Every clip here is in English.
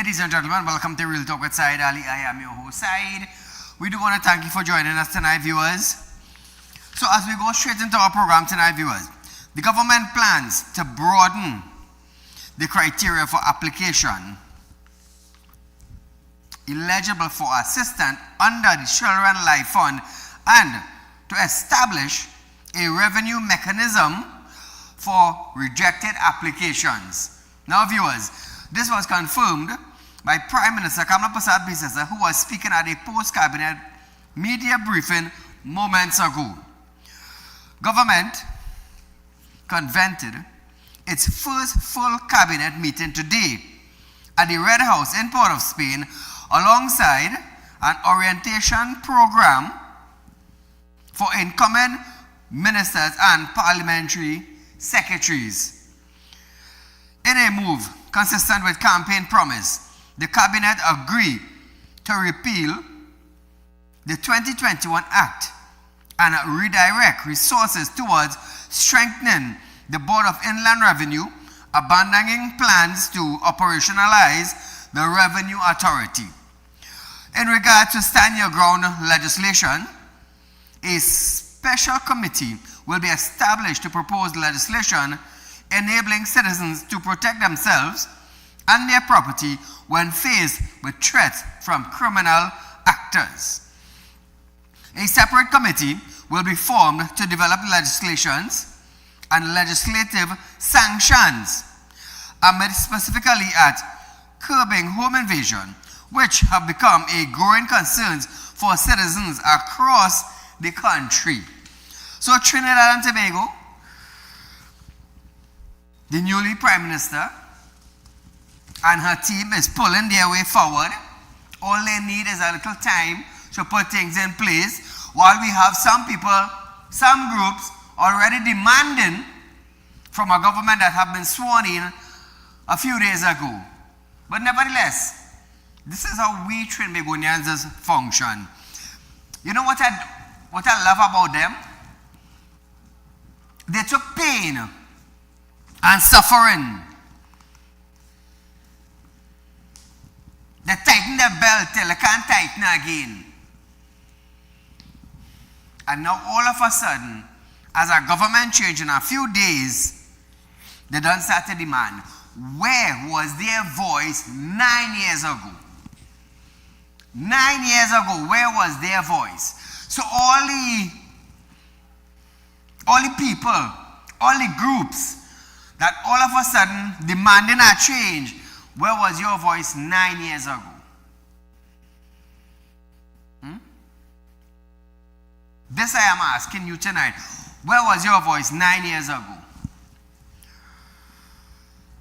Ladies and gentlemen, welcome to Real Talk with Saieed Ali. I am your host, Saeed. We do want to thank you for joining us tonight, viewers. So as we go straight into our program tonight, viewers, the government plans to broaden the criteria for application eligible for assistance under the Children Life Fund and to establish a revenue mechanism for rejected applications. Now, viewers, this was confirmed by Prime Minister Kamla Prasad Bisesa, who was speaking at a post-cabinet media briefing moments ago. Government convened its first full cabinet meeting today at the Red House in Port of Spain, alongside an orientation program for incoming ministers and parliamentary secretaries. In a move consistent with campaign promise, the cabinet agreed to repeal the 2021 Act and redirect resources towards strengthening the Board of Inland Revenue, abandoning plans to operationalize the Revenue Authority. In regard to stand your ground legislation, a special committee will be established to propose legislation enabling citizens to protect themselves and their property when faced with threats from criminal actors. A separate committee will be formed to develop legislations and legislative sanctions aimed specifically at curbing home invasion, which have become a growing concern for citizens across the country. So Trinidad and Tobago, the newly Prime Minister and her team is pulling their way forward. All they need is a little time to put things in place, while we have some people, some groups already demanding from a government that have been sworn in a few days ago. But nevertheless, this is how we Trinbagonians function. You know what I love about them? They took pain and suffering. They tighten their belt till they can't tighten again. And now all of a sudden, as our government changed in a few days, they done start to demand, where was their voice 9 years ago? 9 years ago, where was their voice? So all the people, all the groups that all of a sudden demanding a change, where was your voice 9 years ago? This I am asking you tonight. Where was your voice 9 years ago?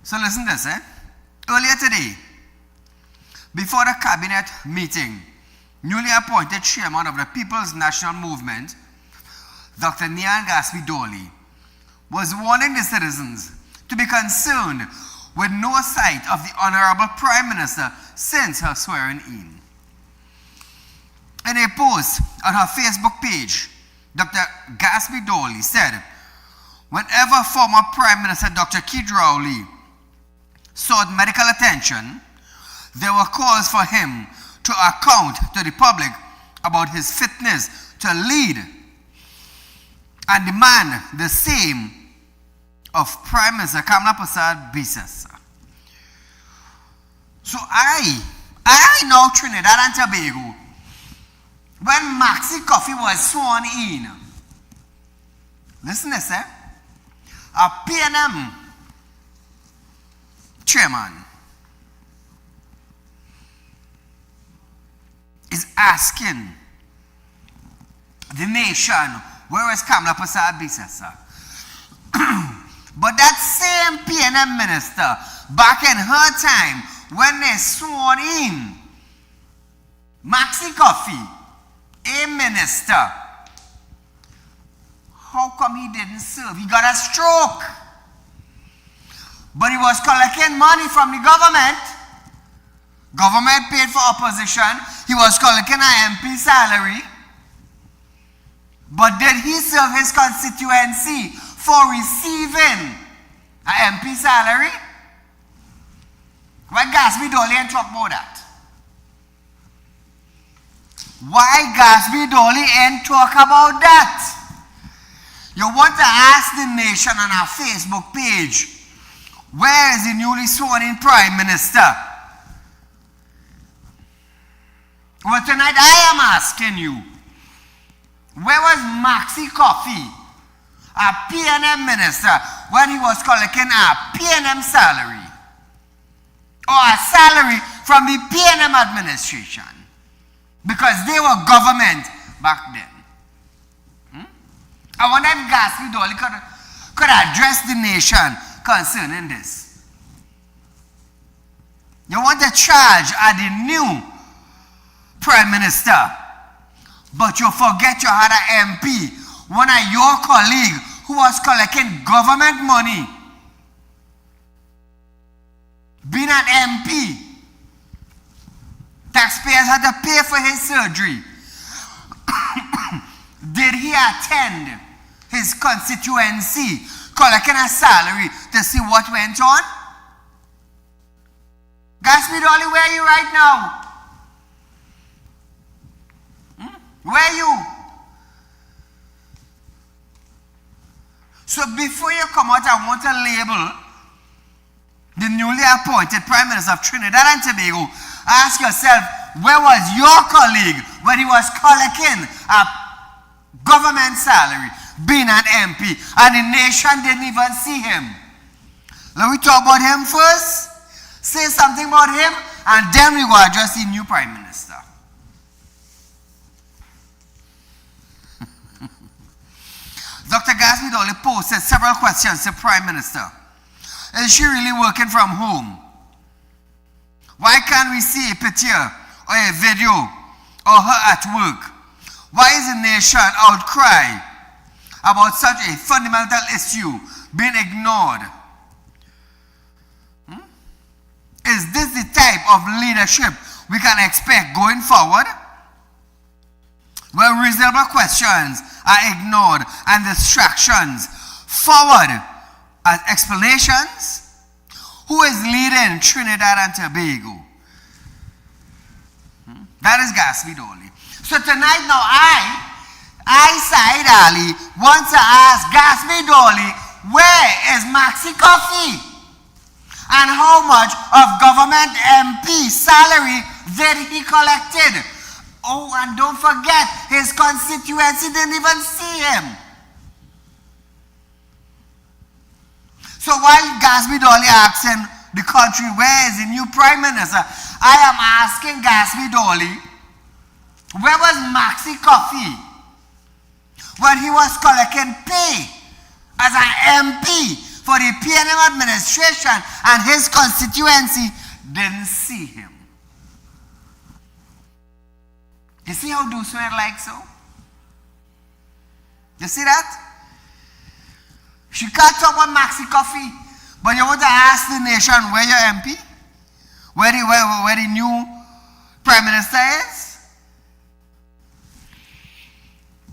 So listen to this. Earlier today, before the cabinet meeting, newly appointed chairman of the People's National Movement, Dr. Nyan Gaspi Dolly, was warning the citizens to be concerned with no sight of the Honorable Prime Minister since her swearing in. In a post on her Facebook page, Dr. Gaspi Dolly said, whenever former Prime Minister Dr. Saieed sought medical attention, there were calls for him to account to the public about his fitness to lead and demand the same of Prime Minister Kamla Prasad Bisasa. So I know Trinidad and Tobago, when Maxi Coffee was sworn in, listen to this, a PNM chairman is asking the nation, where is Kamla Prasad Bisasa? But that same PNM minister, back in her time, when they sworn in Maxi Coffee, a minister, how come he didn't serve? He got a stroke. But he was collecting money from the government. Government paid for opposition. He was collecting an MP salary. But did he serve his constituency for receiving an MP salary? Why Gaspi Dolly ain't talk about that? Why Gaspi Dolly ain't talk about that? You want to ask the nation on our Facebook page, where is the newly sworn in Prime Minister? Well, tonight I am asking you, where was Maxi Coffee, a PNM minister, when he was collecting a PNM salary? Or a salary from the PNM administration? Because they were government back then. I wonder if Gaspi Dolly could address the nation concerning this. You want to charge at the new Prime Minister, but you forget you had an MP, one of your colleagues who was collecting government money, being an MP. Taxpayers had to pay for his surgery. Did he attend his constituency collecting a salary to see what went on? Gaspi Dolly, where are you right now? Where are you? So before you come out and want to label the newly appointed Prime Minister of Trinidad and Tobago, ask yourself, where was your colleague when he was collecting a government salary, being an MP, and the nation didn't even see him? Let me talk about him first, say something about him, and then we will address the new Prime Minister. Dr. Gatsby Dolly posted several questions to Prime Minister. Is she really working from home? Why can't we see a picture or a video of her at work? Why is the nation outcry about such a fundamental issue being ignored? Is this the type of leadership we can expect going forward? Where reasonable questions are ignored and distractions forward as explanations? Who is leading Trinidad and Tobago? That is Gatsby Dolly. So tonight now I Saieed Ali, want to ask Gatsby Dolly, where is Maxi Coffee? And how much of government MP salary did he collected? Oh, and don't forget, his constituency didn't even see him. So while Gatsby Dolly asking the country, where is the new Prime Minister, I am asking Gatsby Dolly, where was Maxi Coffee when he was collecting pay as an MP for the PNM administration and his constituency didn't see him? You see how do swear like so? You see that? She can't talk about Maxi Coffee, but you want to ask the nation where your MP? Where the new Prime Minister is?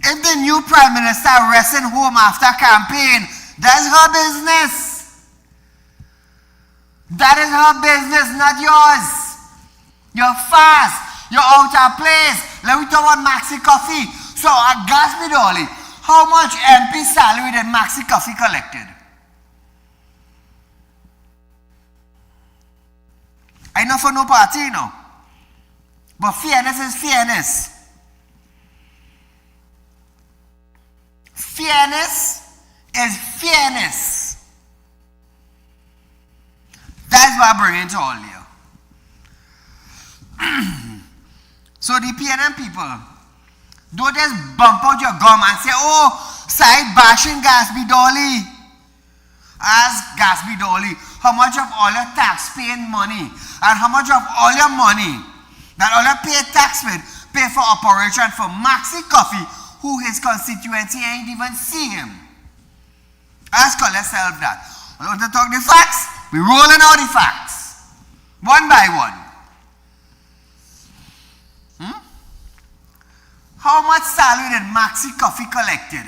If the new Prime Minister resting home after campaign, that's her business. That is her business, not yours. You're fast. You're out of place. Let me talk about Maxi Coffee. So at Gatsby Dolly, how much MP salary did Maxi Coffee collected? I know for no party, you know. But fairness is fairness. Fairness is fairness. That's what I bring into all here. So the PNM people, don't just bump out your gum and say, oh, side bashing Gatsby Dolly. Ask Gatsby Dolly how much of all your tax-paying money and how much of all your money that all your pay tax with pay for operation for Maxi Coffee, who his constituency ain't even see him. Ask yourself that. We want to talk the facts, we rolling out the facts. One by one. How much salary did Maxi Coffee collected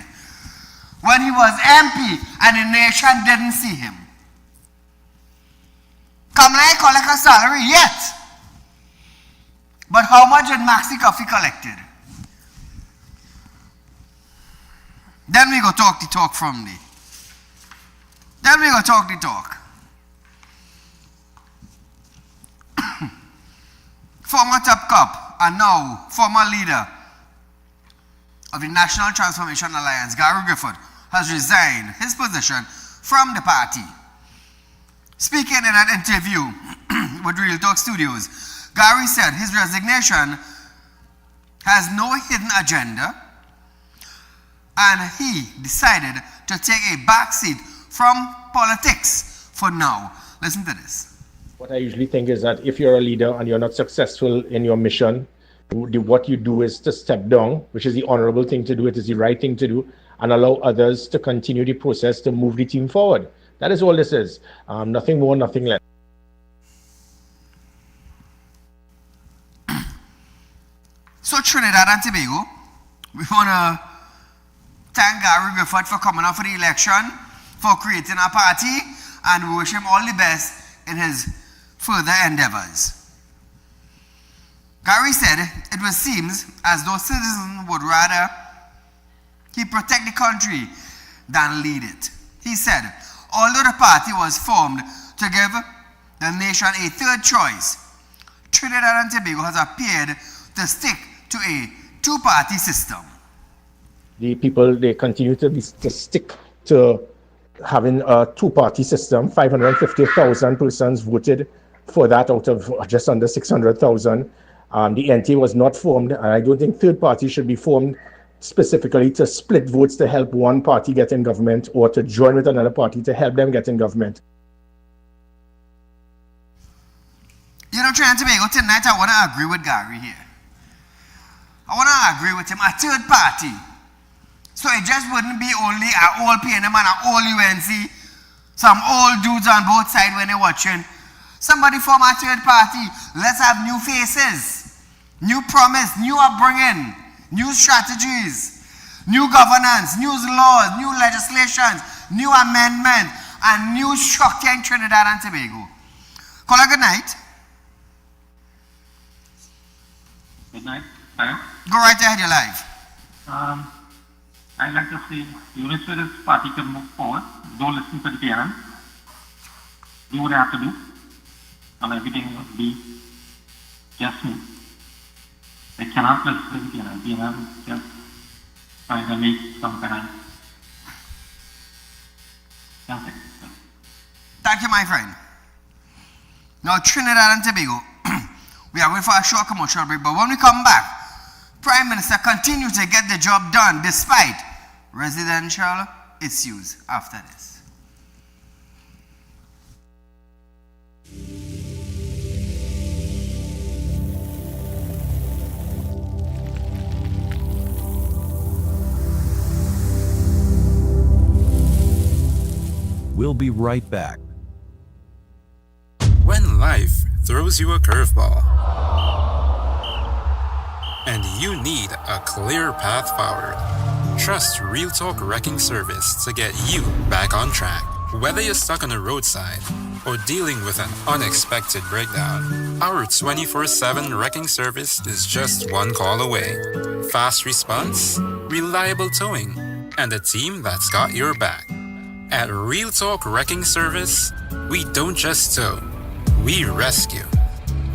when he was MP and the nation didn't see him? Come on, collect a salary yet. But how much did Maxi Coffee collected? Then we go talk the talk from the. Then we go talk the talk. Former top cop and now former leader of the National Transformation Alliance, Gary Griffith, has resigned his position from the party. Speaking in an interview with Real Talk Studios, Gary said his resignation has no hidden agenda and he decided to take a backseat from politics for now. Listen to this. What I usually think is that if you're a leader and you're not successful in your mission, what you do is to step down, which is the honorable thing to do, it is the right thing to do, and allow others to continue the process to move the team forward. That is all this is. Nothing more, nothing less. So Trinidad and Tobago, we want to thank Gary Griffith for coming up for the election, for creating a party, and we wish him all the best in his further endeavors. Gary said it seems as though citizens would rather he protect the country than lead it. He said, although the party was formed to give the nation a third choice, Trinidad and Tobago has appeared to stick to a two-party system. The people, they continue to stick to having a two-party system. 550,000 persons voted for that out of just under 600,000. The NTA was not formed, and I don't think third parties should be formed specifically to split votes to help one party get in government or to join with another party to help them get in government. You know, Trinidad and Tobago, tonight I want to agree with Gary here. I want to agree with him, a third party. So it just wouldn't be only an all PNM and an all UNC, some old dudes on both sides when they're watching. Somebody form a third party. Let's have new faces, new promise, new upbringing, new strategies, new governance, new laws, new legislations, new amendment, and new structure in Trinidad and Tobago. Call a good night. Good night. Hi. Go right ahead, you're live. I'd like to say, units with this party can move forward. Don't listen to the PNM. Do what they have to do, and everything will be just smooth. They cannot listen to the PNM. PNM just trying to make some kind of something. Thank you, my friend. Now, Trinidad and Tobago, we are going for a short commercial break, but when we come back, Prime Minister continues to get the job done despite residential issues after this. We'll be right back. When life throws you a curveball and you need a clear path forward, trust Real Talk Wrecking Service to get you back on track. Whether you're stuck on the roadside or dealing with an unexpected breakdown, our 24/7 wrecking service is just one call away. Fast response, reliable towing, and a team that's got your back. At Real Talk Wrecking Service, we don't just tow, we rescue.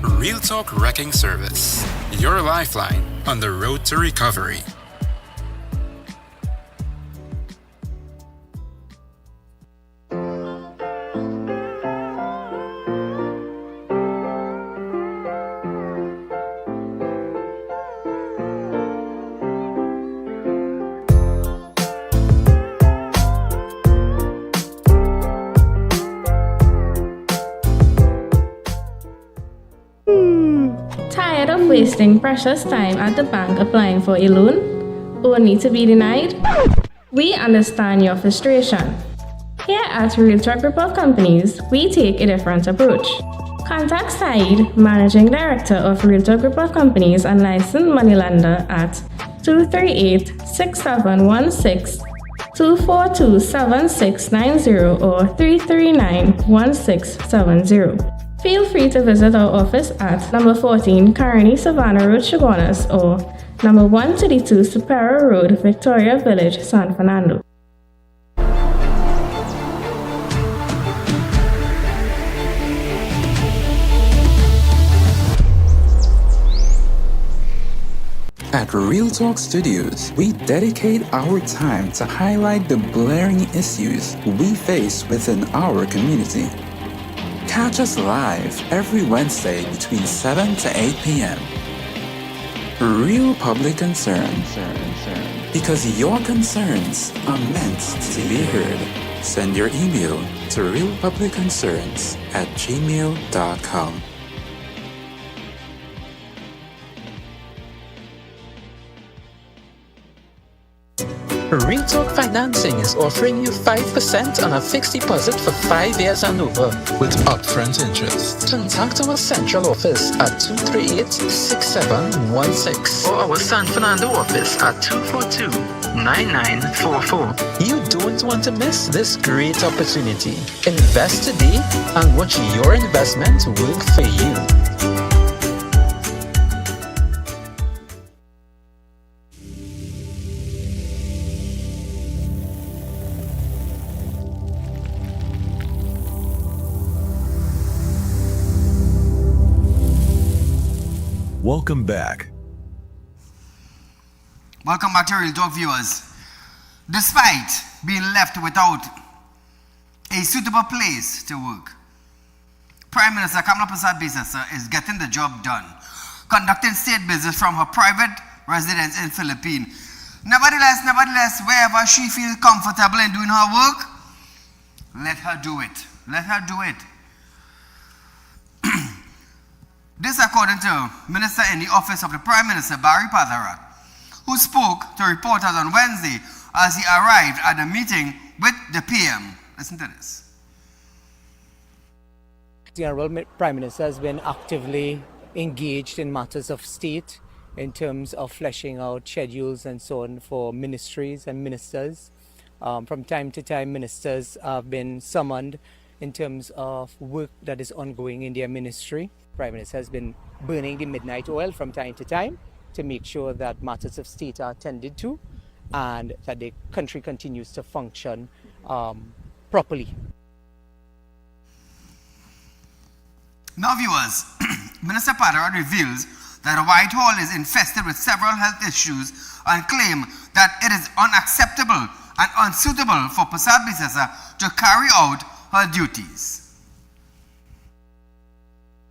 Real Talk Wrecking Service, your lifeline on the road to recovery. Tired of wasting precious time at the bank applying for a loan, only to be denied? We understand your frustration. Here at Real Talk Group of Companies, we take a different approach. Contact Saieed, Managing Director of Real Talk Group of Companies and licensed moneylender at 238-6716, 242-7690 or 339-1670. Feel free to visit our office at number 14 Carney Savannah Road, Chaguanas, or number 132 Superior Road, Victoria Village, San Fernando. At Real Talk Studios, we dedicate our time to highlight the blaring issues we face within our community. Catch us live every Wednesday between 7 to 8 p.m. Real Public Concern. Because your concerns are meant to be heard. Send your email to realpublicconcerns@gmail.com. Real Talk Financing is offering you 5% on a fixed deposit for 5 years and over, with upfront interest. Contact our central office at 238-6716 or our San Fernando office at 242-9944. You don't want to miss this great opportunity. Invest today and watch your investment work for you. Welcome back. Welcome back to Real Talk, viewers. Despite being left without a suitable place to work, Prime Minister Kamala Persad-Bissessar is getting the job done, conducting state business from her private residence in Philippines. Nevertheless, wherever she feels comfortable in doing her work, let her do it. Let her do it. This according to Minister in the Office of the Prime Minister, Barry Patharat, who spoke to reporters on Wednesday as he arrived at a meeting with the PM. Listen to this. The Honourable Prime Minister has been actively engaged in matters of state in terms of fleshing out schedules and so on for ministries and ministers. From time to time, ministers have been summoned in terms of work that is ongoing in their ministry. Prime Minister has been burning the midnight oil from time to time to make sure that matters of state are attended to and that the country continues to function properly. Now, viewers, Minister Patharat reveals that the Whitehall is infested with several health issues and claim that it is unacceptable and unsuitable for Persad-Bissessar to carry out her duties.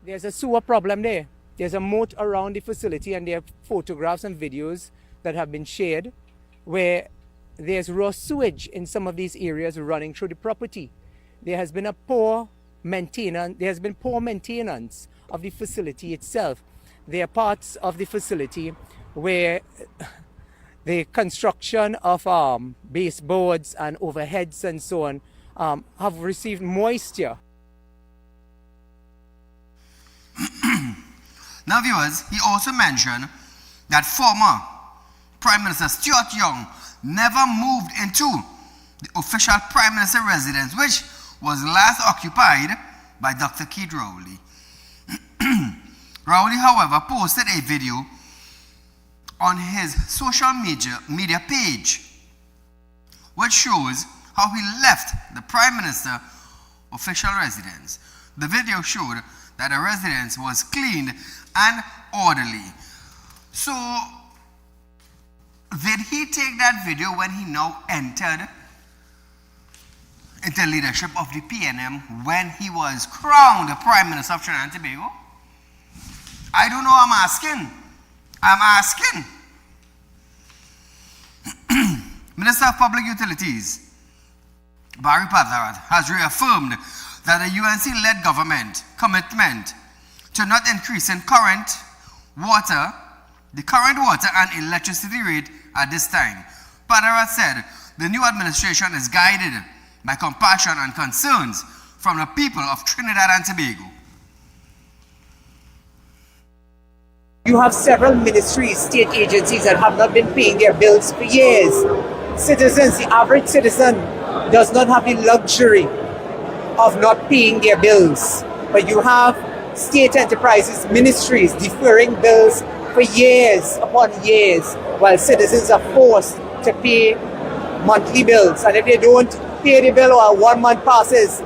There's a sewer problem there. There's a moat around the facility, and there are photographs and videos that have been shared where there's raw sewage in some of these areas running through the property. There has been poor maintenance of the facility itself. There are parts of the facility where the construction of baseboards and overheads and so on have received moisture. Now, viewers, he also mentioned that former Prime Minister Stuart Young never moved into the official Prime Minister residence, which was last occupied by Dr. Keith Rowley. Rowley, however, posted a video on his social media page, which shows how he left the Prime Minister official residence. The video showed that the residence was cleaned and orderly. So, did he take that video when he now entered into leadership of the PNM when he was crowned the Prime Minister of Trinidad and Tobago? I don't know, I'm asking. Minister of Public Utilities, Barry Patharat, has reaffirmed that the UNC-led government commitment to not increasing the current water and electricity rate at this time. Patharat said the new administration is guided by compassion and concerns from the people of Trinidad and Tobago. You have several ministries, state agencies that have not been paying their bills for years. Citizens, the average citizen does not have the luxury of not paying their bills. But you have state enterprises, ministries deferring bills for years upon years, while citizens are forced to pay monthly bills. And if they don't pay the bill or 1 month passes,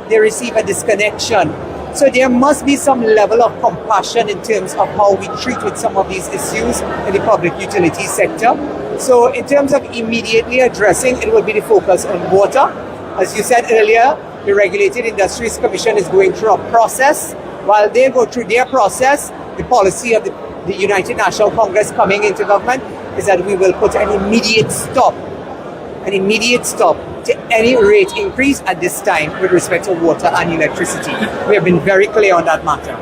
they receive a disconnection. So there must be some level of compassion in terms of how we treat with some of these issues in the public utility sector. So in terms of immediately addressing, it will be the focus on water. As you said earlier, the Regulated Industries Commission is going through a process. While they go through their process, the policy of the United National Congress coming into government is that we will put an immediate stop to any rate increase at this time with respect to water and electricity. We have been very clear on that matter.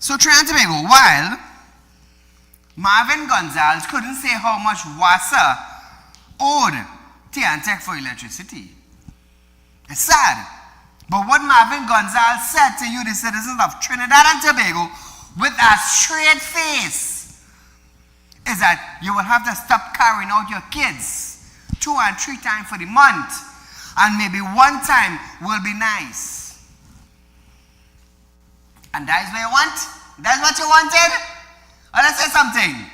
So Trinidad and Tobago, while Marvin Gonzalez couldn't say how much WASA owed TNTEC for electricity. It's sad. But what Marvin Gonzalez said to you, the citizens of Trinidad and Tobago, with a straight face, is that you will have to stop carrying out your kids 2 and 3 times for the month, and maybe 1 time will be nice. And that is what you want? That's what you wanted? Or let's say something.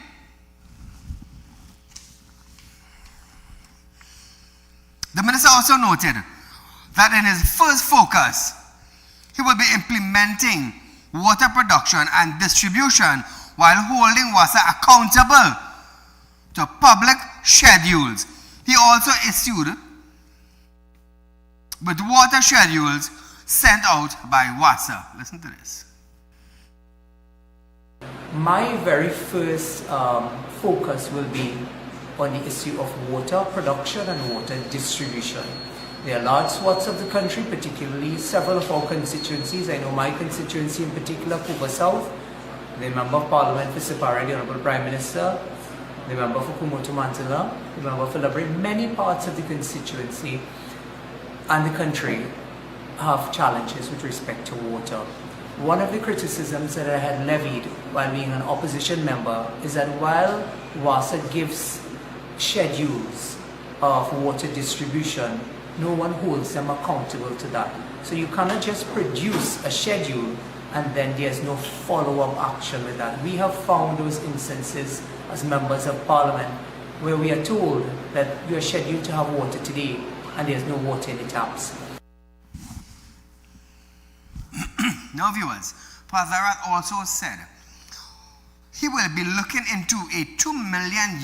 The minister also noted that in his first focus, he will be implementing water production and distribution while holding WASA accountable to public schedules. He also issued with water schedules sent out by WASA. Listen to this. My very first focus will be on the issue of water production and water distribution. There are large swaths of the country, particularly several of our constituencies. I know my constituency in particular, Kuba South, the Member of Parliament for Sipara, the Honourable Prime Minister, the Member for Kumoto Mantala, the Member for Labri, many parts of the constituency and the country have challenges with respect to water. One of the criticisms that I had levied while being an opposition member is that while WASA gives schedules of water distribution, no one holds them accountable to that. So you cannot just produce a schedule and then there's no follow-up action with that. We have found those instances as members of parliament where we are told that you are scheduled to have water today and there's no water in the taps. Now viewers, Pazarat also said he will be looking into a $2 million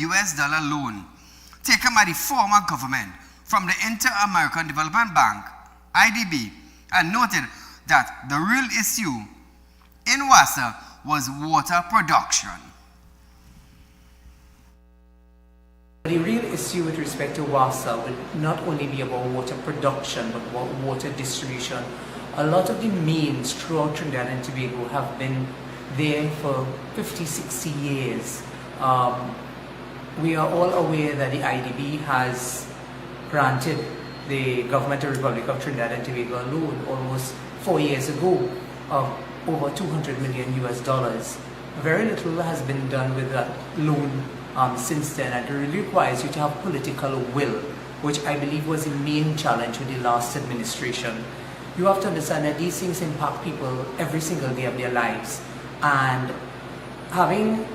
loan taken by the former government from the Inter-American Development Bank, IDB, and noted that the real issue in WASA was water production. The real issue with respect to WASA would not only be about water production but about water distribution. A lot of the mains throughout Trinidad and Tobago have been there for 50, 60 years. We are all aware that the IDB has granted the Government of the Republic of Trinidad and Tobago a loan almost 4 years ago of over $200 million. Very little has been done with that loan since then, and it really requires you to have political will, which I believe was the main challenge with the last administration. You have to understand that these things impact people every single day of their lives, and having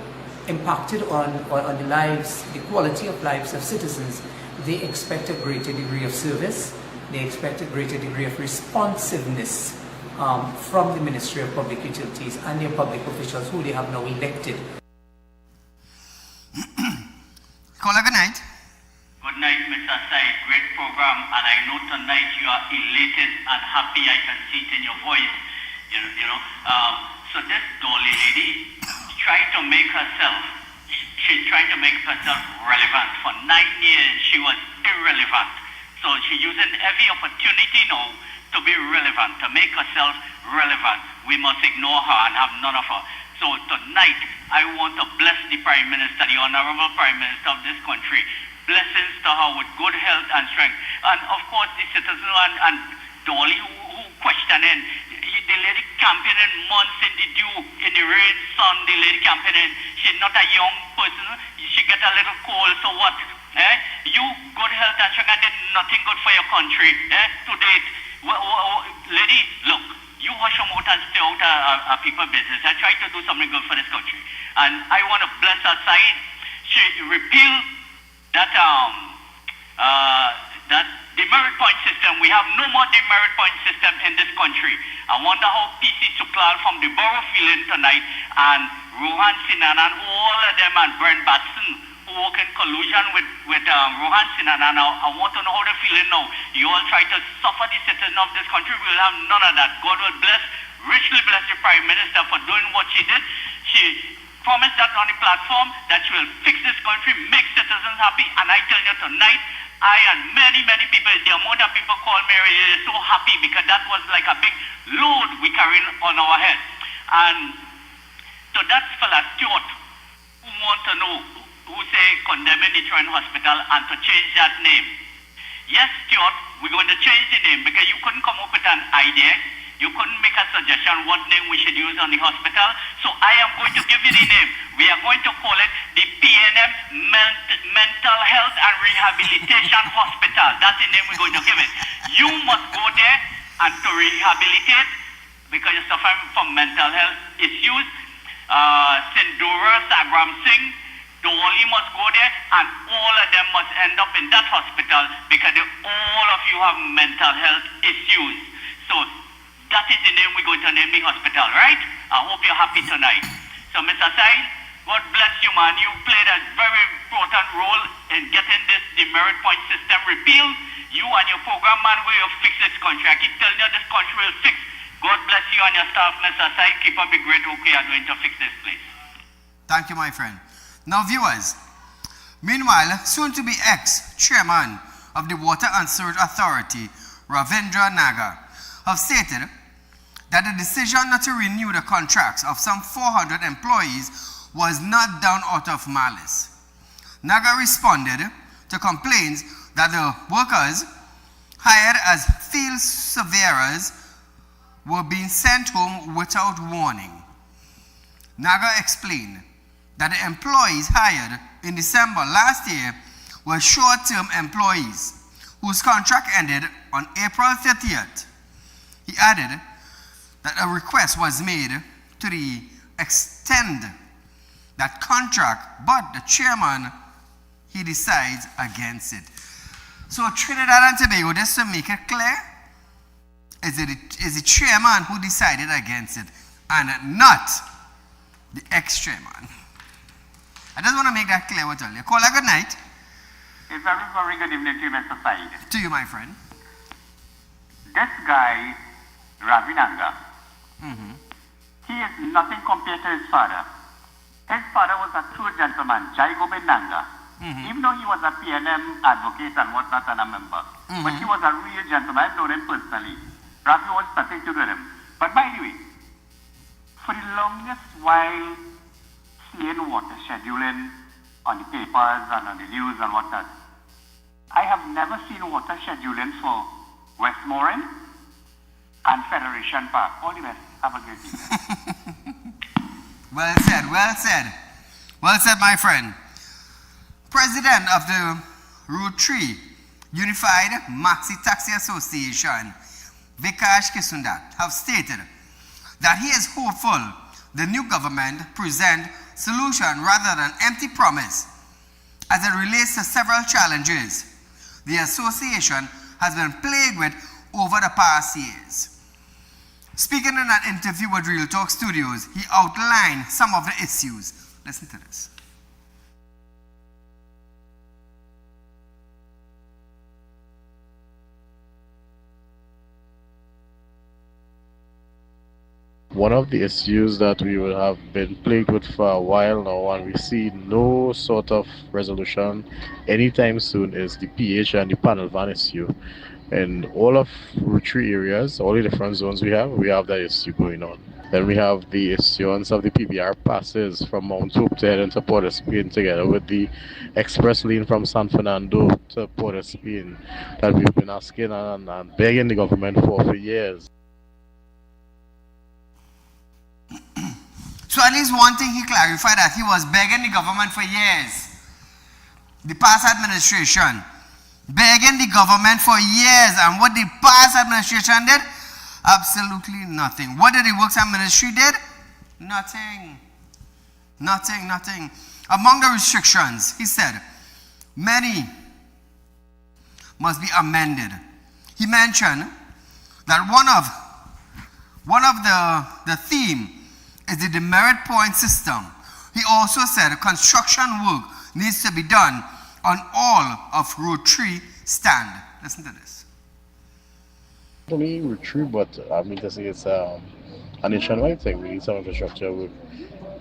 impacted on the lives, the quality of lives of citizens, they expect a greater degree of service, they expect a greater degree of responsiveness from the Ministry of Public Utilities and their public officials who they have now elected. Caller, good night. Good night, Mr. Said. Great program, and I know tonight you are elated and happy. I can see it in your voice. So this Dolly lady trying to make herself. She's trying to make herself relevant. For 9 years, she was irrelevant. So she's using every opportunity now to be relevant, to make herself relevant. We must ignore her and have none of her. So tonight, I want to bless the Prime Minister, the Honorable Prime Minister of this country. Blessings to her with good health and strength. And of course, the citizens and Dolly who questioning, the lady campaigning months in the dew, in the rain, sun, the lady campaigning. She's not a young person. She get a little cold, so what? You, good health and strength, and did nothing good for your country to date. Lady, look, you hush your mouth and stay out of people's business. I try to do something good for this country. And I want to bless her side. She repealed that demerit point system. We have no more demerit point system in this country. I wonder how PC Suklal from the borough feeling tonight, and Rohan Sinan and all of them, and Brent Batson who work in collusion with Rohan Sinan. I want to know how they're feeling now. You all try to suffer the citizens of this country. We will have none of that. God will richly bless the Prime Minister for doing what she did. She promised that on the platform that she will fix this country, make citizens happy, and I tell you tonight, I and many people, the amount of people call me, are so happy because that was like a big load we carried on our head. And so that fella Stuart, who want to know, who say condemning the Troyan Hospital and to change that name. Yes, Stuart, we're going to change the name because you couldn't come up with an idea. You couldn't make a suggestion what name we should use on the hospital. So I am going to give you the name. We are going to call it the PNM Mental Health and Rehabilitation Hospital. That's the name we're going to give it. You must go there and to rehabilitate because you're suffering from mental health issues. Sindura, Sagram Singh, Dolly must go there, and all of them must end up in that hospital because all of you have mental health issues. So that is the name we're going to name the hospital, right? I hope you're happy tonight. So, Mr. Said, God bless you, man. You played a very important role in getting this demerit point system repealed. You and your program man will fix this country. I keep telling you this country will fix. God bless you and your staff, Mr. Said. Keep up the great work you are doing to fix this place. Thank you, my friend. Now, viewers, meanwhile, soon to be ex-chairman of the Water and Sewage Authority, Ravindra Nagar, have stated that the decision not to renew the contracts of some 400 employees was not done out of malice. Nagar responded to complaints that the workers hired as field surveyors were being sent home without warning. Nagar explained that the employees hired in December last year were short-term employees whose contract ended on April 30th. He added that a request was made to extend that contract, but the chairman, he decides against it. So Trinidad and Tobago, just to make it clear, is the chairman who decided against it and not the ex-chairman. I just want to make that clear with you. Call a good night. A very, very good evening to you, Mr. Said. To you, my friend. This guy, Ravi Nanga, he is nothing compared to his father. His father was a true gentleman, Jai Gobind Nanga. Even though he was a PNM advocate and whatnot and a member. But he was a real gentleman. I've known him personally. Ravi was nothing to do with him. But by the way, for the longest while, seeing water scheduling on the papers and on the news and whatnot, I have never seen water scheduling for Westmoreland and Federation Park. All the best. Have a great evening. Well said, well said. Well said, my friend. President of the Route 3 Unified Maxi Taxi Association, Vikash Kisundat, have stated that he is hopeful the new government present solution rather than empty promise as it relates to several challenges the association has been plagued with over the past years. Speaking in an interview with Real Talk Studios, he outlined some of the issues. Listen to this. One of the issues that we will have been plagued with for a while now, and we see no sort of resolution anytime soon, is the PH and the panel van issue. In all of Route 3 areas, all the different zones we have that issue going on. Then we have the issuance of the PBR passes from Mount Hope to head into Port of Spain, together with the express lane from San Fernando to Port of Spain that we've been asking and begging the government for years. So at least one thing he clarified, that he was begging the government for years. The past administration. Begging the government for years. And what the past administration did? Absolutely nothing. What did the Works and Ministry did? Nothing. Nothing. Among the restrictions, he said, many must be amended. He mentioned that one of the theme is the demerit point system. He also said construction work needs to be done on all of Route 3 stand. Listen to this. Not only Route 3, but I mean to say it's a nationwide thing. We need some infrastructure work.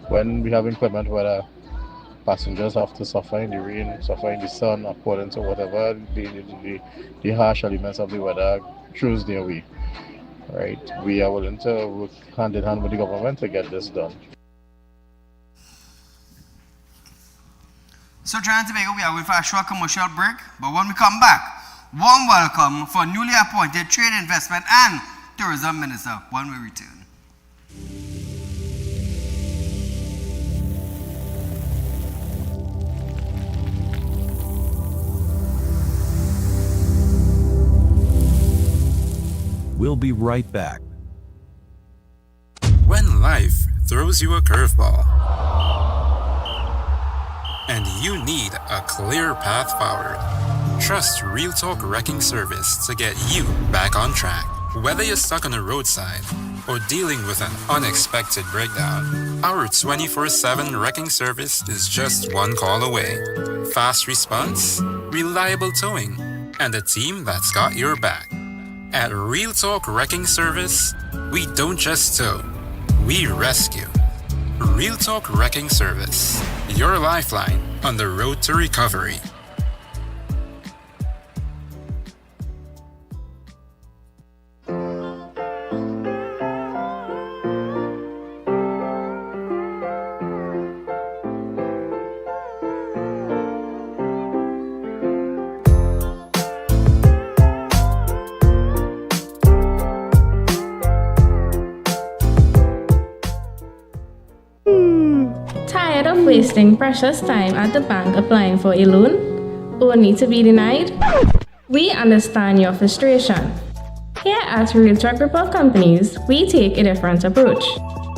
When we have inclement weather, passengers have to suffer in the rain, suffer in the sun, according to whatever the harsh elements of the weather throws their way. Right, we are willing to work hand in hand with the government to get this done. So Trinidad and Tobago, we are going for a short commercial break, but when we come back, warm welcome for newly appointed Trade, Investment and Tourism Minister when we return. We'll be right back. When life throws you a curveball and you need a clear path forward, trust Real Talk Wrecking Service to get you back on track. Whether you're stuck on a roadside or dealing with an unexpected breakdown, our 24/7 wrecking service is just one call away. Fast response, reliable towing, and a team that's got your back. At Real Talk Wrecking Service, we don't just tow, we rescue. Real Talk Wrecking Service, your lifeline on the road to recovery. Tired of wasting precious time at the bank applying for a loan, only to be denied? We understand your frustration. Here at Real Talk Report Companies, we take a different approach.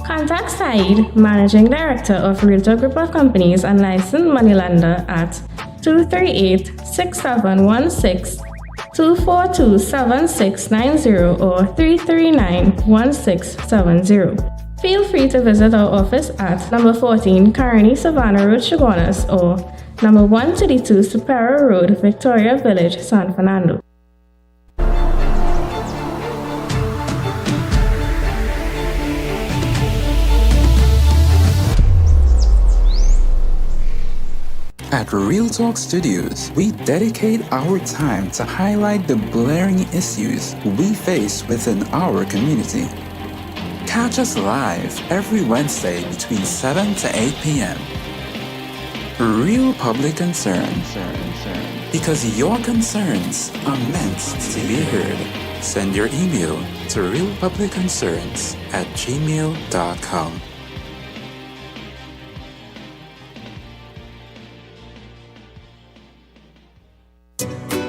Contact Saieed, Managing Director of Real Talk Report Companies and licensed moneylender at 238-6716, 242-7690 or 339-1670. Feel free to visit our office at number 14 Carney Savannah Road, Chaguanas, or number 132 Superior Road, Victoria Village, San Fernando. At Real Talk Studios, we dedicate our time to highlight the glaring issues we face within our community. Catch us live every Wednesday between 7 to 8 p.m. Real Public Concern. Because your concerns are meant to be heard. Send your email to realpublicconcerns@gmail.com.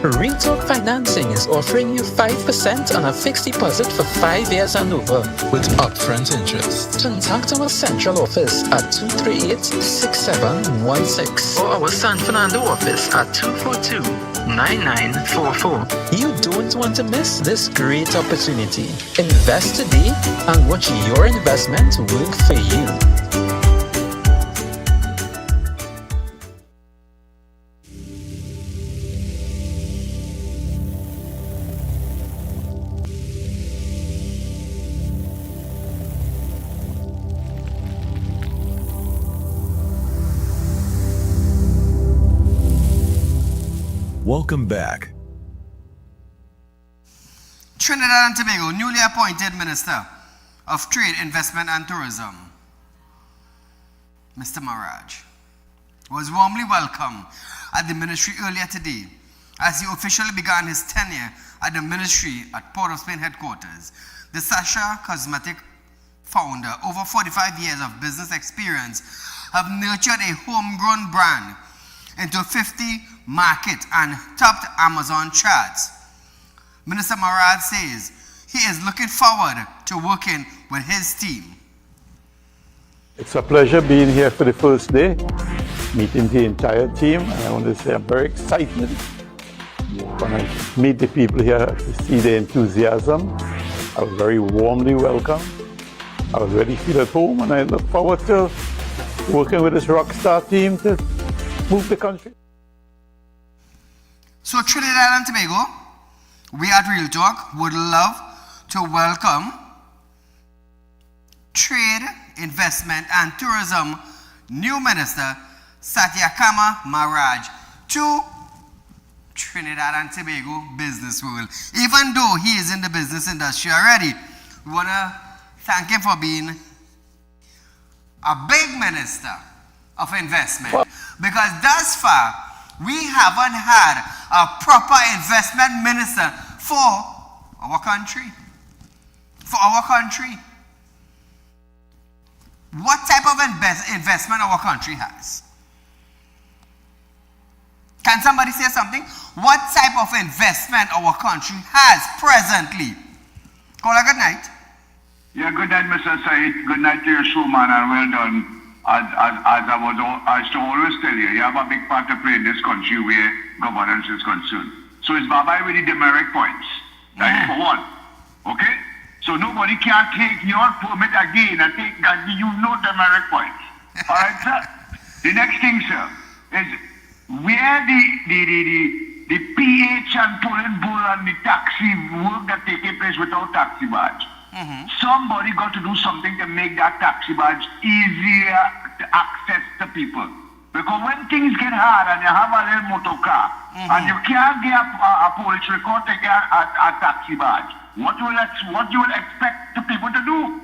Real Talk Financing is offering you 5% on a fixed deposit for 5 years and over with upfront interest. Contact our central office at 238-6716 or our San Fernando office at 242-9944. You don't want to miss this great opportunity. Invest today and watch your investment work for you. Welcome back. Trinidad and Tobago newly appointed Minister of Trade, Investment and Tourism, Mr. Maraj, was warmly welcomed at the ministry earlier today as he officially began his tenure at the ministry at Port of Spain headquarters. The Sasha Cosmetic founder, over 45 years of business experience, have nurtured a homegrown brand into 50 market and topped Amazon charts. Minister Marad says he is looking forward to working with his team. It's a pleasure being here for the first day, meeting the entire team, and I want to say I'm very excited when I meet the people here to see the enthusiasm. I was very warmly welcomed. I was ready to feel at home, and I look forward to working with this rock star team to move the country. So Trinidad and Tobago, we at Real Talk would love to welcome Trade, Investment and Tourism new Minister Satyakama Maraj to Trinidad and Tobago business world. Even though he is in the business industry already, we want to thank him for being a big minister of investment, because thus far we haven't had a proper investment minister for our country. What type of investment our country has? Can somebody say something? What type of investment our country has presently? Caller, good night. Yeah, good night, Mr. Said. Good night to your showman, and well done. As I used to always tell you, you have a big part to play in this country where governance is concerned. So it's bye-bye with the demerit points. That is for one. Okay? So nobody can take your permit again and give you no demerit points. All right, sir? The next thing, sir, is where the PH and pulling bull and the taxi work that taking place without taxi badge. Somebody got to do something to make that taxi badge easier to access to people. Because when things get hard and you have a little motor car and you can't get a police record to get a taxi badge, what you will expect the people to do?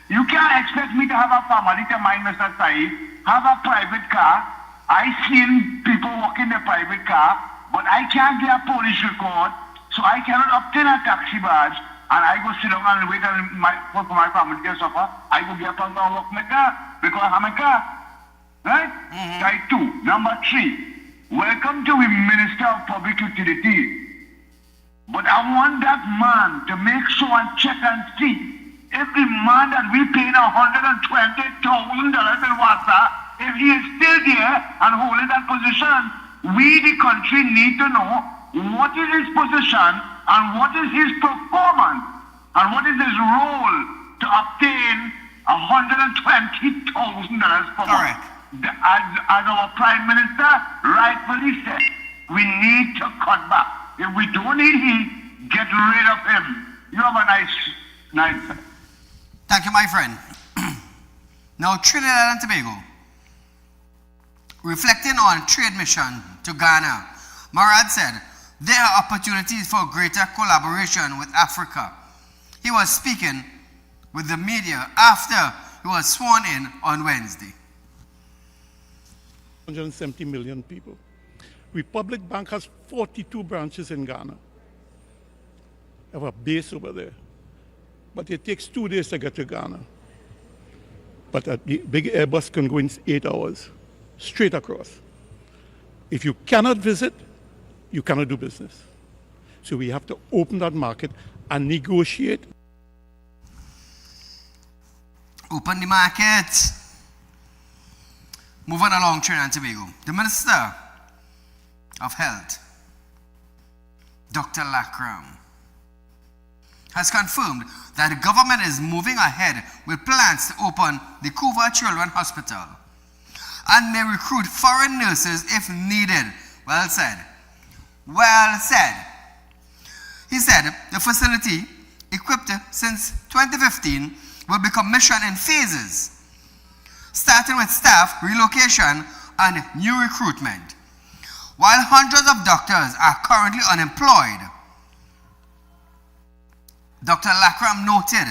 You can't expect me to have a family to mind, Mr. Saeed, have a private car. I seen people walking their private car, but I can't get a police record, so I cannot obtain a taxi badge, and I go sit down and wait for my family to suffer. I go get up and walk my car because I have my car. Right? Type 2. Number 3. Welcome to the Minister of Public Utility. But I want that man to make sure and check and see every man that we paying $120,000 in water, if he is still there and holding that position, we the country need to know what is his position and what is his performance and what is his role to obtain $120,000 per month. As our Prime Minister rightfully said, we need to cut back. If we don't need him, get rid of him. You have a nice. Thank you, my friend. Now, Trinidad and Tobago. Reflecting on trade mission to Ghana, Marad said, there are opportunities for greater collaboration with Africa. He was speaking with the media after he was sworn in on Wednesday. 170 million people. Republic Bank has 42 branches in Ghana. They have a base over there. But it takes 2 days to get to Ghana. But a big Airbus can go in 8 hours, straight across. If you cannot visit, you cannot do business. So we have to open that market and negotiate. Open the market. Moving along, Trinidad and Tobago. The Minister of Health, Dr. Lakram, has confirmed that the government is moving ahead with plans to open the Couva Children's Hospital and may recruit foreign nurses if needed. Well said. Well said. He said the facility, equipped since 2015, will be commissioned in phases, starting with staff relocation and new recruitment. While hundreds of doctors are currently unemployed, Dr. Lakram noted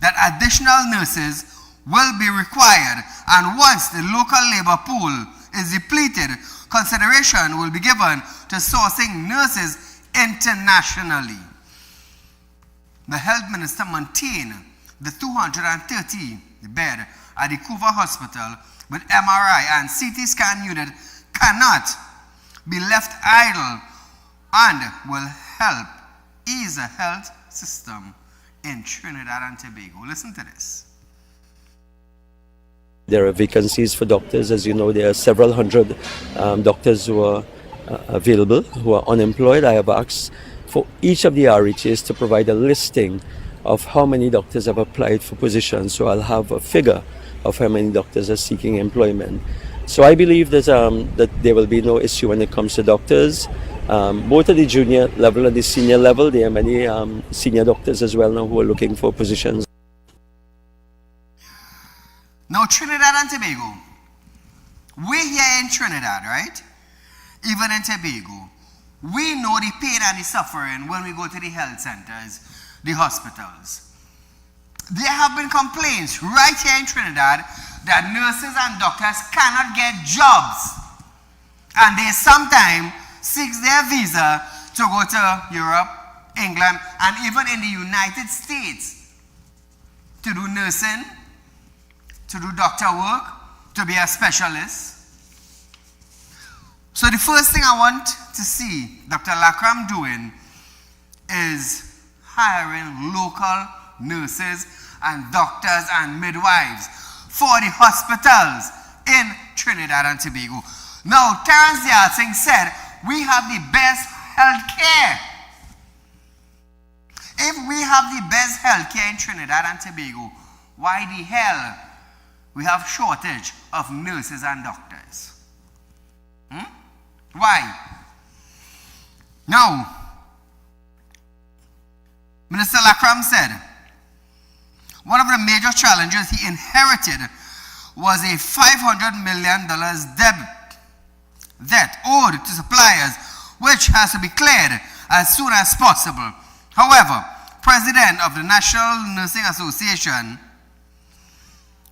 that additional nurses will be required, and once the local labor pool is depleted, consideration will be given to sourcing nurses internationally. The health minister maintained the 230 bed at the Couva Hospital with MRI and CT scan unit cannot be left idle and will help ease the health system in Trinidad and Tobago. Listen to this. There are vacancies for doctors. As you know, there are several hundred doctors who are available, who are unemployed. I have asked for each of the RHAs to provide a listing of how many doctors have applied for positions, so I'll have a figure of how many doctors are seeking employment. So I believe that that there will be no issue when it comes to doctors. Both at the junior level and the senior level, there are many senior doctors as well now who are looking for positions. Now, Trinidad and Tobago, we're here in Trinidad, right? Even in Tobago, we know the pain and the suffering when we go to the health centers, the hospitals. There have been complaints right here in Trinidad that nurses and doctors cannot get jobs, and they sometimes seek their visa to go to Europe, England, and even in the United States to do nursing, to do doctor work, to be a specialist. So the first thing I want to see Dr. Lakram doing is hiring local nurses and doctors and midwives for the hospitals in Trinidad and Tobago. Now, Terence Singh said, we have the best health care. If we have the best healthcare in Trinidad and Tobago, why the hell we have shortage of nurses and doctors? Why? Now, Minister Lakram said one of the major challenges he inherited was a $500 million debt owed to suppliers, which has to be cleared as soon as possible. However, President of the National Nursing Association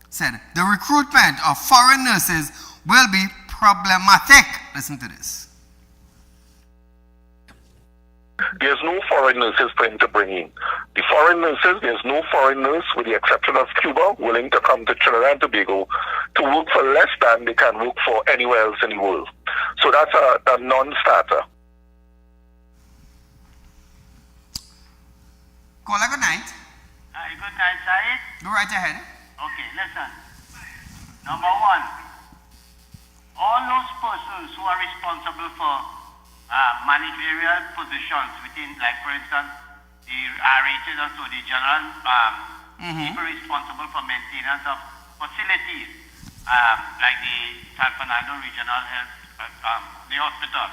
said the recruitment of foreign nurses will be problematic. Listen to this. There's no foreign nurses for him to bring in. The foreign nurses, there's no foreign nurse, with the exception of Cuba, willing to come to Trinidad and Tobago to work for less than they can work for anywhere else in the world. So that's a non-starter. Caller, good night. Hi, good night, Saeed. Go right ahead. Okay, listen. Number one, all those persons who are responsible for managerial positions within, like for instance, the RHs and so the general people responsible for maintenance of facilities, like the San Fernando Regional Health, the hospital.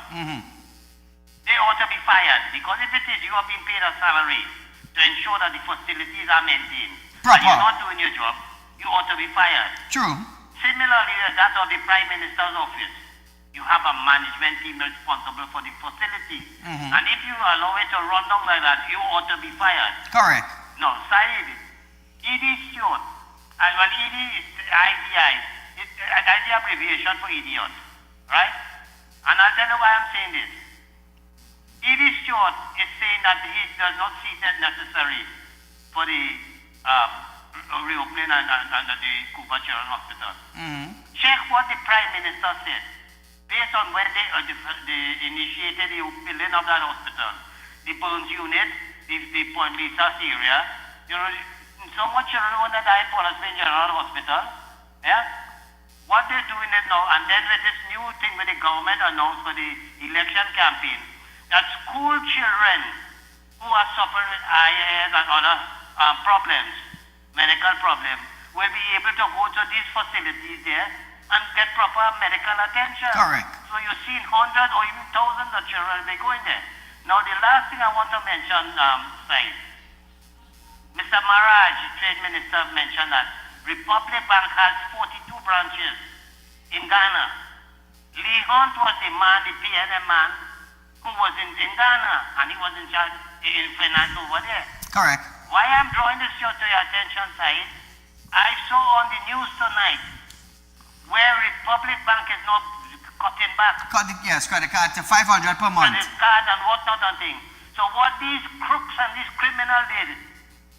They ought to be fired, because if it is you are being paid a salary to ensure that the facilities are maintained, and you're not doing your job, you ought to be fired. True. Similarly, that of the Prime Minister's office, you have a management team responsible for the facilities. And if you allow it to run down like that, you ought to be fired. Correct. No, Saeed, ED Stewart, and well, ED is IDI, it's the abbreviation for idiot, right? And I'll tell you why I'm saying this. ED Stewart is saying that he does not see it necessary for the reopening and the Cuba Children's Hospital. Check what the Prime Minister said. Based on when they initiated the building of that hospital, the Burns unit, the Point Lisa area, you know, so much children want to die in Policy General Hospital. Yeah? What they're doing is now, and then with this new thing with the government announced for the election campaign, that school children who are suffering with IAS and other problems, medical problems, will be able to go to these facilities there and get proper medical attention. Correct. So you've seen hundreds or even thousands of children be going there. Now the last thing I want to mention, Saeed, Mr. Maraj, Trade Minister, mentioned that Republic Bank has 42 branches in Ghana. Lee Hunt was the man, the PNM man, who was in Ghana, and he was in charge in finance over there. Correct. Why I'm drawing this to your attention, Saeed, I saw on the news tonight where Republic Bank is not cutting back. Credit card to 500 per month. Credit card and whatnot and things. So what these crooks and these criminals did,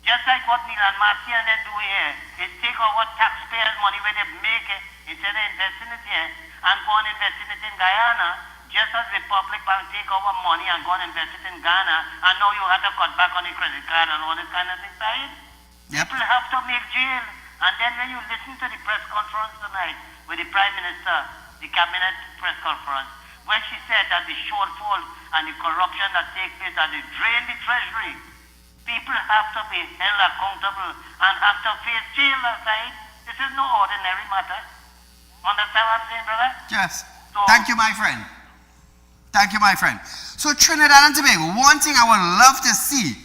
just like what Neil and Marty and them do here, is take our taxpayers' money where they make it, instead of investing it here, and go and investing it in Guyana, just as Republic Bank take our money and go and invest it in Ghana, and now you have to cut back on the credit card and all this kind of thing, Saeed. People have to make jail. And then when you listen to the press conference tonight with the Prime Minister, the Cabinet press conference, when she said that the shortfall and the corruption that takes place and they drain the treasury, people have to be held accountable and have to face jail, Saeed. This is no ordinary matter. Understand what I'm saying, brother? Yes. So, thank you, my friend. Thank you, my friend. So Trinidad and Tobago, one thing I would love to see,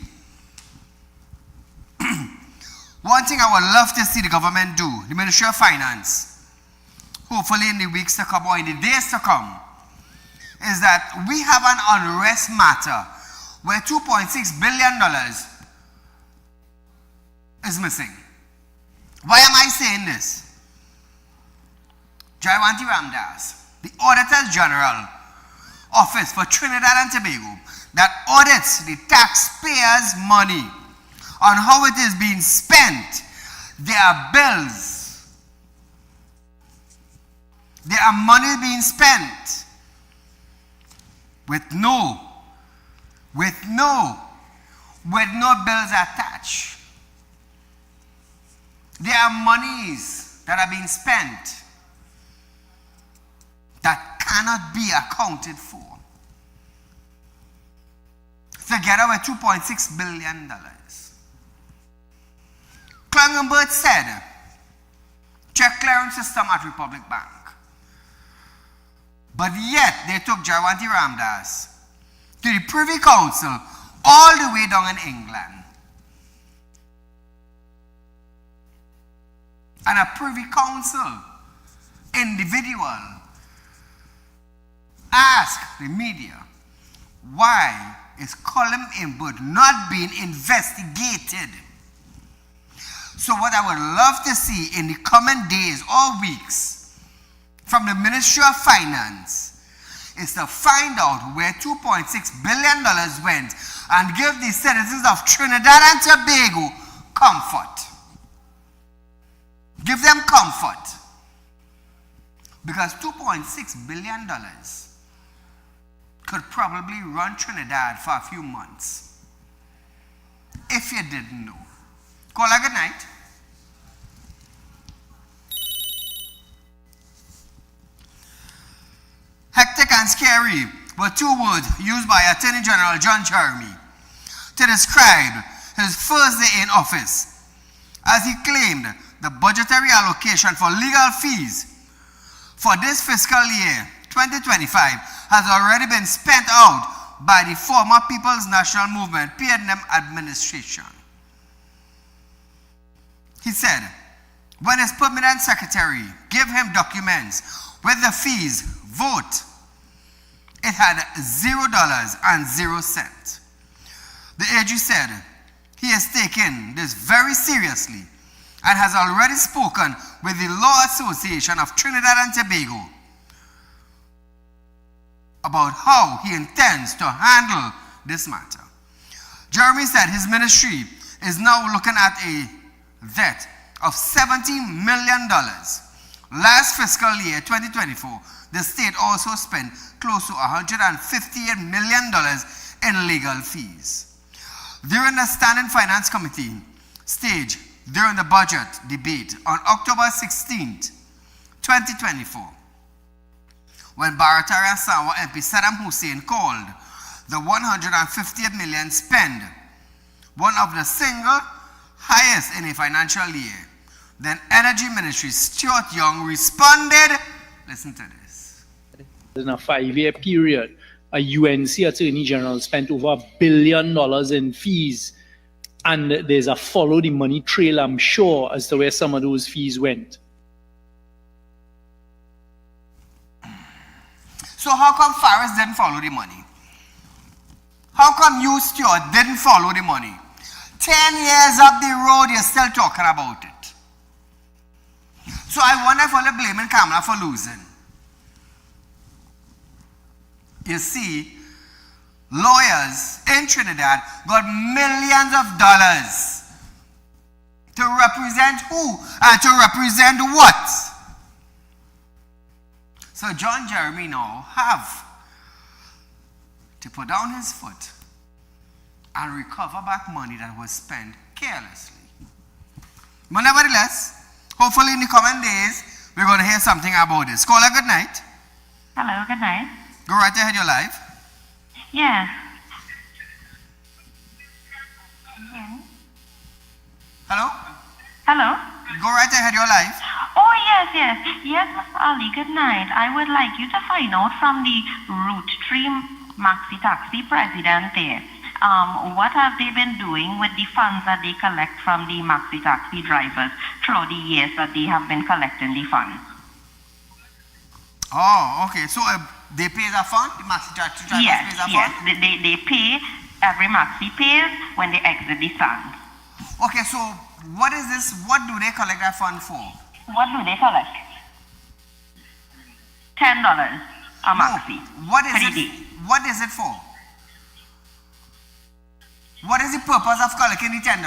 the government do, the Ministry of Finance, hopefully in the weeks to come or in the days to come, is that we have an unrest matter where $2.6 billion is missing. Why am I saying this? Jaiwanti Ramdas, the Auditor General Office for Trinidad and Tobago, that audits the taxpayers' money on how it is being spent. There are bills. There are money being spent with no bills attached. There are monies that are being spent that cannot be accounted for. together with $2.6 billion. Klingenberg said, check clearance system at Republic Bank. But yet they took Jayawanti Ramdas to the Privy Council all the way down in England. And a Privy Council individual asked the media, why is Colin Imberg not being investigated? So what I would love to see in the coming days or weeks from the Ministry of Finance is to find out where $2.6 billion went and give the citizens of Trinidad and Tobago comfort. Give them comfort. Because $2.6 billion could probably run Trinidad for a few months. If you didn't know. Call a good night. Hectic and scary were two words used by Attorney General John Jeremy to describe his first day in office, as he claimed the budgetary allocation for legal fees for this fiscal year 2025 has already been spent out by the former People's National Movement PNM administration. He said, when his permanent secretary gave him documents with the fees vote, it had $0 The AG said he has taken this very seriously and has already spoken with the Law Association of Trinidad and Tobago about how he intends to handle this matter. Jeremy said his ministry is now looking at a debt of $70 million. Last fiscal year, 2024, the state also spent close to $158 million in legal fees. During the Standing Finance Committee stage during the budget debate on October 16th, 2024, when Baratari Sawa MP Saddam Hussein called the $158 million spend one of the single highest in a financial year, then Energy Ministry Stuart Young responded, listen to this. In a 5-year period, a UNC Attorney General spent over $1 billion in fees, and there's a follow the money trail, I'm sure, as to where some of those fees went. So how come Faris didn't follow the money? How come you, Stuart, didn't follow the money? 10 years up the road, you're still talking about it. So I wonder if they're blaming Kamala for losing. You see, lawyers in Trinidad got millions of dollars to represent who and to represent what? So John Jeremy now have to put down his foot and recover back money that was spent carelessly. But nevertheless, hopefully in the coming days, we're going to hear something about this. Caller, good night. Hello, good night. Go right ahead, you're live. Yeah. Hello? Hello? Go right ahead, you're live. Oh, yes, yes. Yes, Mr. Ali, good night. I would like you to find out from the Route 3 Maxi Taxi president there. What have they been doing with the funds that they collect from the Maxi Taxi drivers throughout the years that they have been collecting the funds? Oh, okay. So they pay the fund? The Maxi Taxi drivers yes, pay the yes. fund? They pay, every Maxi pays when they exit the stand. Okay, so what is this? What do they collect that fund for? What do they collect? $10 a Maxi. What is it? What is it for? What is the purpose of collecting the $10?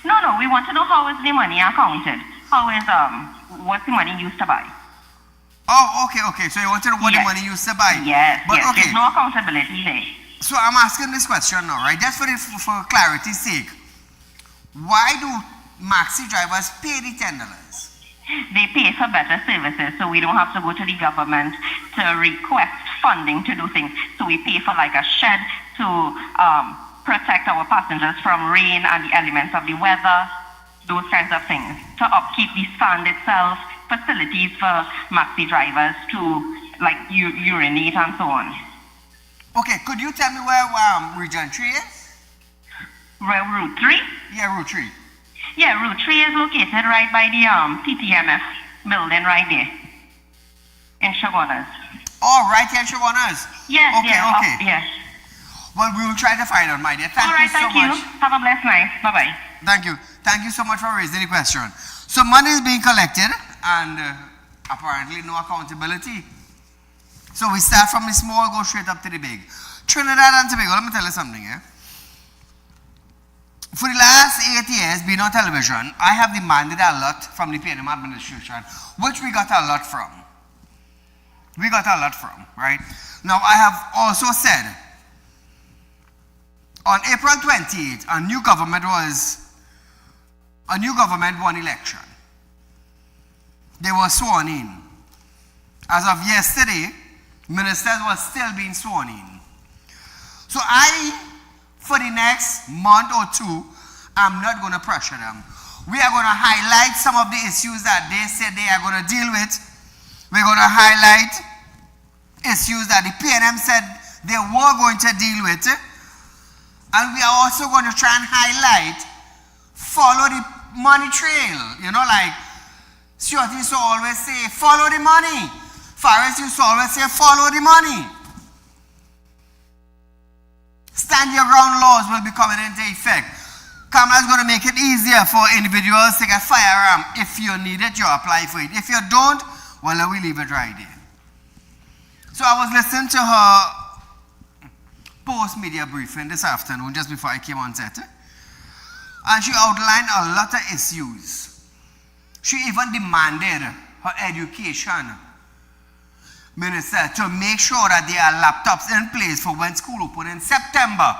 No, we want to know how is the money accounted. How is, what's the money used to buy? Oh, okay. So you want to know what the money used to buy? Yes, but yes. Okay. There's no accountability there. So I'm asking this question now, right? Just for clarity's sake. Why do Maxi drivers pay the $10? They pay for better services, so we don't have to go to the government to request funding to do things. So we pay for like a shed to protect our passengers from rain and the elements of the weather, those kinds of things. To upkeep the stand itself, facilities for maxi drivers to like urinate and so on. Okay, could you tell me where Region 3 is? Where Route 3? Yeah, Route 3. Yeah, Route 3 is located right by the TTMF building right there in Chaguanas. Oh, right here in Chaguanas? Yes, okay, yeah, okay. Yes. Well, we will try to find out, my dear. Thank you so much. Have a blessed night. Bye-bye. Thank you. Thank you so much for raising the question. So money is being collected and apparently no accountability. So we start from the small, go straight up to the big. Trinidad and Tobago, let me tell you something, eh? For the last 8 years, being on television, I have demanded a lot from the PNM administration, which we got a lot from. We got a lot from, right? Now, I have also said, on April 28th, a new government won election. They were sworn in. As of yesterday, ministers were still being sworn in. So for the next month or two, I'm not going to pressure them. We are going to highlight some of the issues that they said they are going to deal with. We're going to highlight issues that the PNM said they were going to deal with. And we are also going to try and highlight, follow the money trail. You know, like Stuart used to always say, follow the money. Faris used to always say, follow the money. Stand your ground laws will be coming into effect. Kamala is going to make it easier for individuals to get firearm. If you need it, you apply for it. If you don't, well, we leave it right there. So I was listening to her post-media briefing this afternoon, just before I came on set. And she outlined a lot of issues. She even demanded her education minister to make sure that there are laptops in place for when school open in September.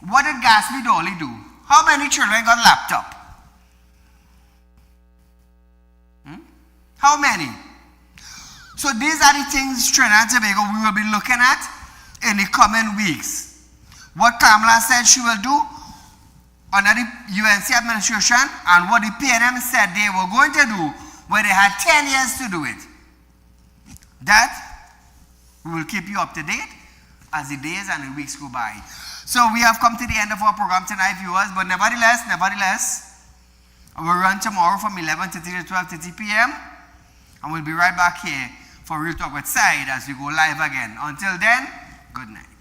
What did Gatsby Dolly do? How many children got laptop? How many? So these are the things, Trinidad and Tobago, we will be looking at in the coming weeks. What Kamala said she will do under the UNC administration and what the PNM said they were going to do where they had 10 years to do it. That we will keep you up to date as the days and the weeks go by. So we have come to the end of our program tonight, viewers, but nevertheless, we'll run tomorrow from 11:30 to 12:30 p.m. and we'll be right back here for Real Talk with Saieed as we go live again. Until then, good night.